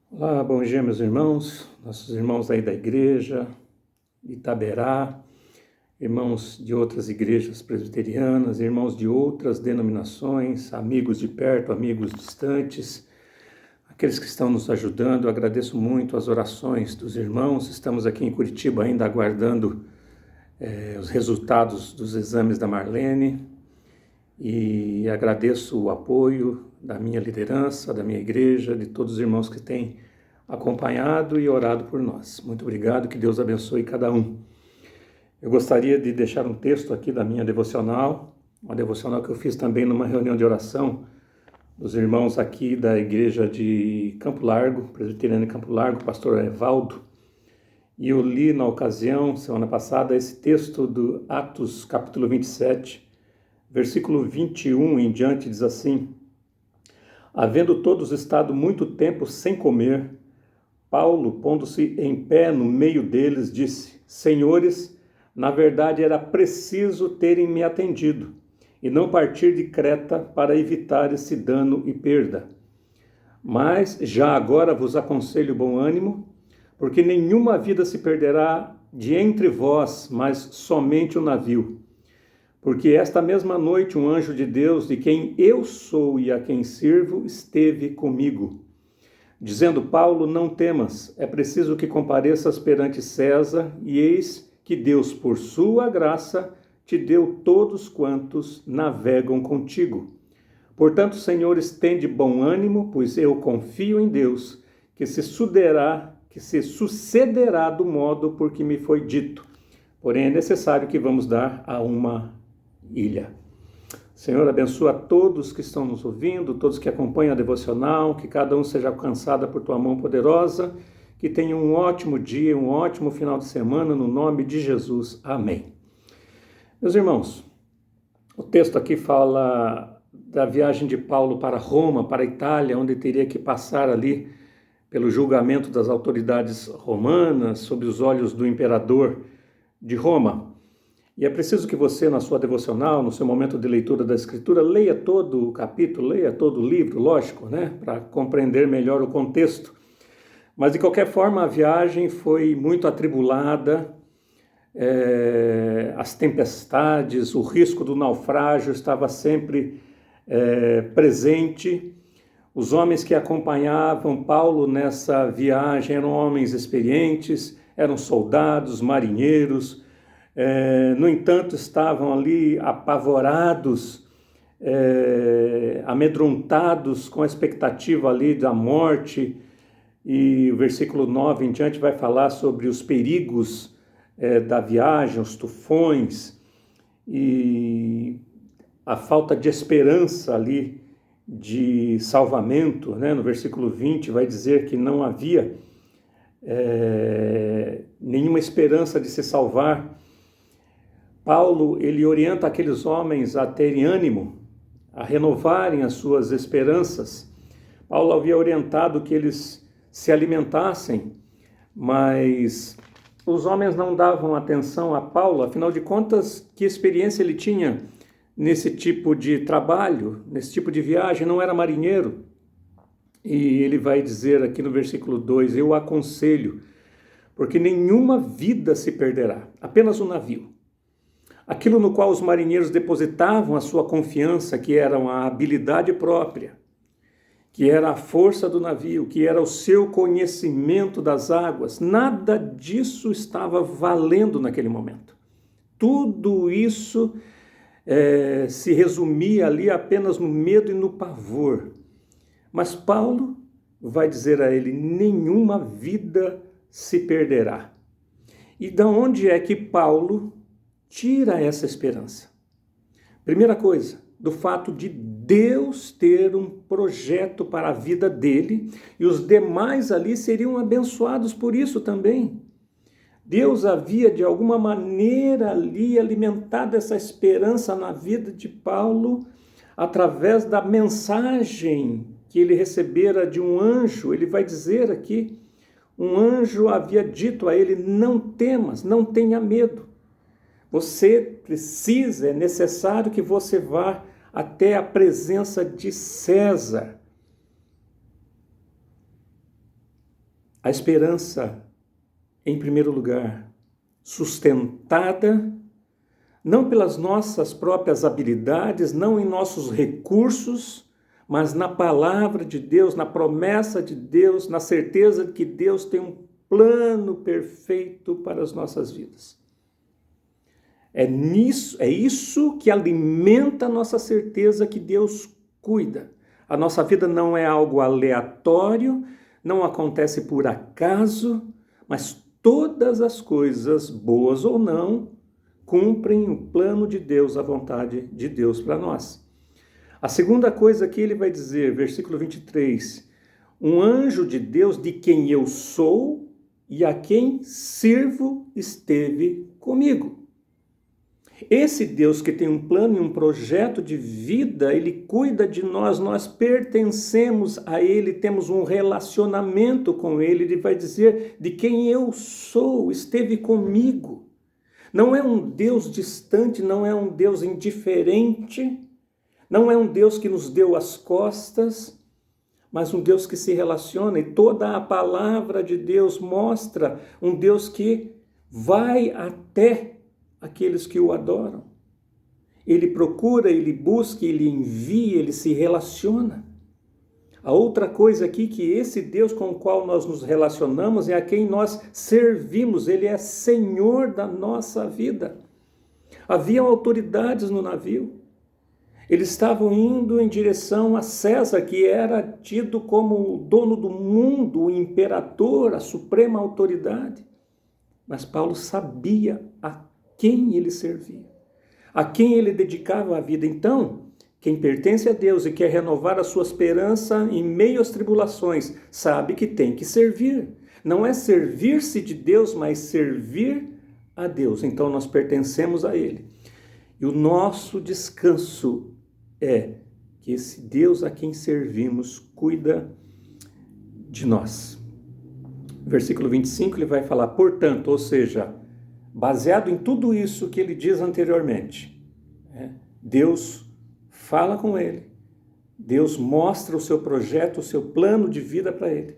Olá, bom dia, meus irmãos, nossos irmãos aí da igreja, Itaberá, irmãos de outras igrejas presbiterianas, irmãos de outras denominações, amigos de perto, amigos distantes, aqueles que estão nos ajudando. Eu agradeço muito as orações dos irmãos. Estamos aqui em Curitiba ainda aguardando os resultados dos exames da Marlene e agradeço o apoio da minha liderança, da minha igreja, de todos os irmãos que têm acompanhado e orado por nós. Muito obrigado, que Deus abençoe cada um. Eu gostaria de deixar um texto aqui da minha devocional, uma devocional que eu fiz também numa reunião de oração dos irmãos aqui da igreja de Campo Largo, presbiteriana de Campo Largo, pastor Evaldo, e eu li na ocasião, semana passada, esse texto do Atos, capítulo 27, versículo 21 em diante, diz assim: havendo todos estado muito tempo sem comer, Paulo, pondo-se em pé no meio deles, disse: Senhores, na verdade era preciso terem me atendido e não partir de Creta para evitar esse dano e perda. Mas já agora vos aconselho bom ânimo, porque nenhuma vida se perderá de entre vós, mas somente o navio. Porque esta mesma noite um anjo de Deus, de quem eu sou e a quem sirvo, esteve comigo, dizendo: Paulo, não temas, é preciso que compareças perante César, e eis que Deus, por sua graça, te deu todos quantos navegam contigo. Portanto, senhores, tende bom ânimo, pois eu confio em Deus, que se sucederá do modo por que me foi dito. Porém, é necessário que vamos dar a uma ilha. Senhor, abençoa a todos que estão nos ouvindo, todos que acompanham a devocional, que cada um seja alcançado por tua mão poderosa, que tenha um ótimo dia, um ótimo final de semana, no nome de Jesus. Amém. Meus irmãos, o texto aqui fala da viagem de Paulo para Roma, para a Itália, onde teria que passar ali pelo julgamento das autoridades romanas, sob os olhos do imperador de Roma. E é preciso que você, na sua devocional, no seu momento de leitura da Escritura, leia todo o capítulo, leia todo o livro, lógico, né? Para compreender melhor o contexto. Mas, de qualquer forma, a viagem foi muito atribulada, as tempestades, o risco do naufrágio estava sempre presente. Os homens que acompanhavam Paulo nessa viagem eram homens experientes, eram soldados, marinheiros. No entanto, estavam ali apavorados, amedrontados com a expectativa ali da morte, e o versículo 9 em diante vai falar sobre os perigos da viagem, os tufões e a falta de esperança ali de salvamento, né? No versículo 20 vai dizer que não havia nenhuma esperança de se salvar. Paulo, ele orienta aqueles homens a terem ânimo, a renovarem as suas esperanças. Paulo havia orientado que eles se alimentassem, mas os homens não davam atenção a Paulo. Afinal de contas, que experiência ele tinha nesse tipo de trabalho, nesse tipo de viagem? Não era marinheiro. E ele vai dizer aqui no versículo 2, eu aconselho, porque nenhuma vida se perderá, apenas um navio. Aquilo no qual os marinheiros depositavam a sua confiança, que era a habilidade própria, que era a força do navio, que era o seu conhecimento das águas, nada disso estava valendo naquele momento. Tudo isso se resumia ali apenas no medo e no pavor. Mas Paulo vai dizer a ele: nenhuma vida se perderá. E de onde é que Paulo tira essa esperança? Primeira coisa, do fato de Deus ter um projeto para a vida dele, e os demais ali seriam abençoados por isso também. Deus havia de alguma maneira ali alimentado essa esperança na vida de Paulo através da mensagem que ele recebera de um anjo. Ele vai dizer aqui, um anjo havia dito a ele: não temas, não tenha medo. Você precisa, é necessário que você vá até a presença de César. A esperança, em primeiro lugar, sustentada não pelas nossas próprias habilidades, não em nossos recursos, mas na palavra de Deus, na promessa de Deus, na certeza de que Deus tem um plano perfeito para as nossas vidas. É isso que alimenta a nossa certeza que Deus cuida. A nossa vida não é algo aleatório, não acontece por acaso, mas todas as coisas, boas ou não, cumprem o plano de Deus, a vontade de Deus para nós. A segunda coisa que ele vai dizer, versículo 23, um anjo de Deus de quem eu sou e a quem sirvo esteve comigo. Esse Deus que tem um plano e um projeto de vida, ele cuida de nós, nós pertencemos a ele, temos um relacionamento com ele, ele vai dizer de quem eu sou, esteve comigo. Não é um Deus distante, não é um Deus indiferente, não é um Deus que nos deu as costas, mas um Deus que se relaciona, e toda a palavra de Deus mostra um Deus que vai até aqueles que o adoram. Ele procura, ele busca, ele envia, ele se relaciona. A outra coisa aqui que esse Deus com o qual nós nos relacionamos é a quem nós servimos, ele é Senhor da nossa vida. Havia autoridades no navio. Eles estavam indo em direção a César, que era tido como o dono do mundo, o imperador, a suprema autoridade. Mas Paulo sabia a quem ele servia, a quem ele dedicava a vida. Então, quem pertence a Deus e quer renovar a sua esperança em meio às tribulações, sabe que tem que servir. Não é servir-se de Deus, mas servir a Deus. Então, nós pertencemos a Ele. E o nosso descanso é que esse Deus a quem servimos cuida de nós. Versículo 25, ele vai falar, portanto, ou seja, baseado em tudo isso que ele diz anteriormente, Deus fala com ele, Deus mostra o seu projeto, o seu plano de vida para ele.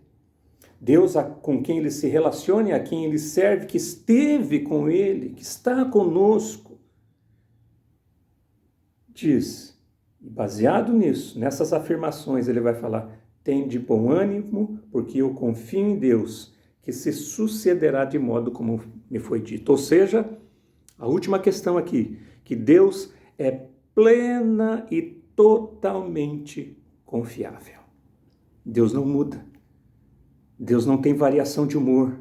Deus com quem ele se relaciona, a quem ele serve, que esteve com ele, que está conosco, diz, baseado nisso, nessas afirmações, ele vai falar, tem de bom ânimo, porque eu confio em Deus, que se sucederá de modo como me foi dito. Ou seja, a última questão aqui, que Deus é plena e totalmente confiável. Deus não muda. Deus não tem variação de humor.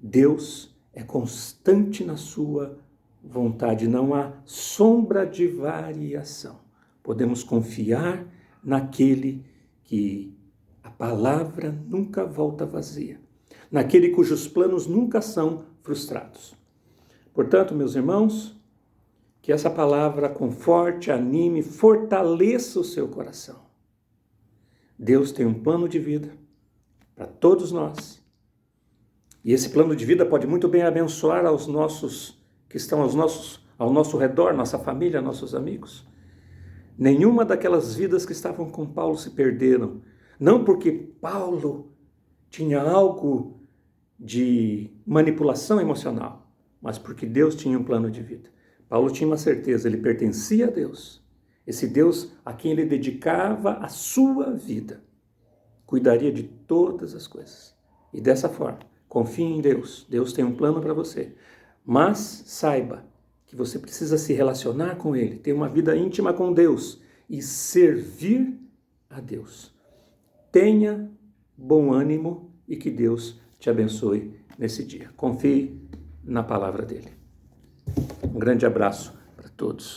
Deus é constante na sua vontade, não há sombra de variação. Podemos confiar naquele que a palavra nunca volta vazia, naquele cujos planos nunca são frustrados. Portanto, meus irmãos, que essa palavra conforte, anime, fortaleça o seu coração. Deus tem um plano de vida para todos nós. E esse plano de vida pode muito bem abençoar aos nossos que estão ao nosso redor, nossa família, nossos amigos. Nenhuma daquelas vidas que estavam com Paulo se perderam. Não porque Paulo tinha algo de manipulação emocional, mas porque Deus tinha um plano de vida. Paulo tinha uma certeza, ele pertencia a Deus. Esse Deus a quem ele dedicava a sua vida, cuidaria de todas as coisas. E dessa forma, confie em Deus. Deus tem um plano para você. Mas saiba que você precisa se relacionar com Ele, ter uma vida íntima com Deus e servir a Deus. Tenha bom ânimo e que Deus te abençoe nesse dia. Confie na palavra dele. Um grande abraço para todos.